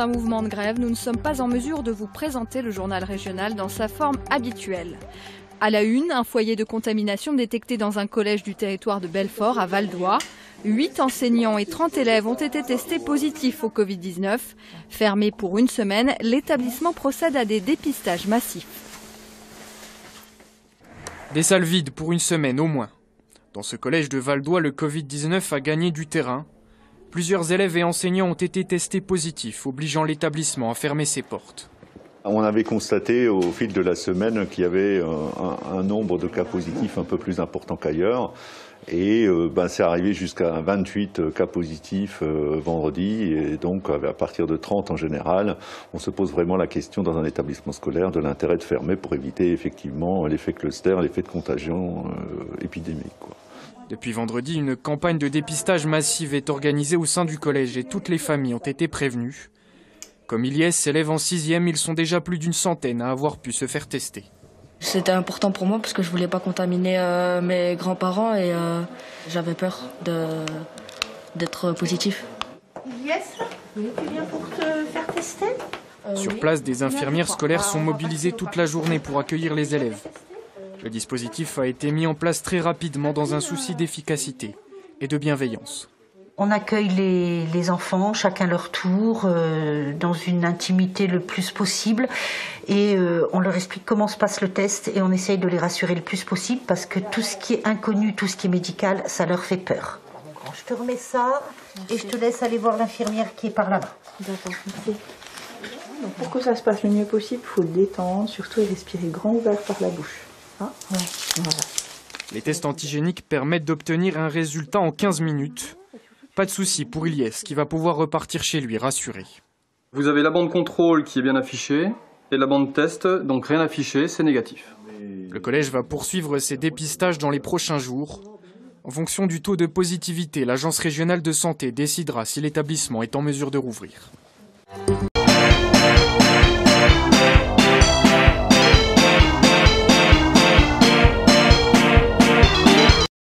d'un mouvement de grève, nous ne sommes pas en mesure de vous présenter le journal régional dans sa forme habituelle. À la une, un foyer de contamination détecté dans un collège du territoire de Belfort à Val-d'Oie. 8 enseignants et 30 élèves ont été testés positifs au Covid-19. Fermé pour une semaine, l'établissement procède à des dépistages massifs. Des salles vides pour une semaine au moins. Dans ce collège de Val-d'Oie, le Covid-19 a gagné du terrain. Plusieurs élèves et enseignants ont été testés positifs, obligeant l'établissement à fermer ses portes. On avait constaté au fil de la semaine qu'il y avait un nombre de cas positifs un peu plus important qu'ailleurs. Et c'est arrivé jusqu'à 28 cas positifs vendredi. Et donc à partir de 30 en général, on se pose vraiment la question dans un établissement scolaire de l'intérêt de fermer pour éviter effectivement l'effet cluster, l'effet de contagion épidémique, quoi. Depuis vendredi, une campagne de dépistage massive est organisée au sein du collège et toutes les familles ont été prévenues. Comme Ilyes, élève en 6e, ils sont déjà plus d'une centaine à avoir pu se faire tester. C'était important pour moi parce que je voulais pas contaminer mes grands-parents et j'avais peur d'être positif. Ilyes, tu viens pour te faire tester ? Sur place, des infirmières scolaires sont mobilisées toute la journée pour accueillir les élèves. Le dispositif a été mis en place très rapidement dans un souci d'efficacité et de bienveillance. On accueille les enfants, chacun leur tour, dans une intimité le plus possible. Et on leur explique comment se passe le test et on essaye de les rassurer le plus possible parce que tout ce qui est inconnu, tout ce qui est médical, ça leur fait peur. Je te remets ça et je te laisse aller voir l'infirmière qui est par là-bas. D'accord, merci. Donc pour que ça se passe le mieux possible, il faut le détendre, surtout et respirer grand ouvert par la bouche. Hein ? Ouais. Voilà. Les tests antigéniques permettent d'obtenir un résultat en 15 minutes. Pas de souci pour Ilyes qui va pouvoir repartir chez lui rassuré. Vous avez la bande contrôle qui est bien affichée et la bande test, donc rien affiché, c'est négatif. Le collège va poursuivre ses dépistages dans les prochains jours. En fonction du taux de positivité, l'agence régionale de santé décidera si l'établissement est en mesure de rouvrir.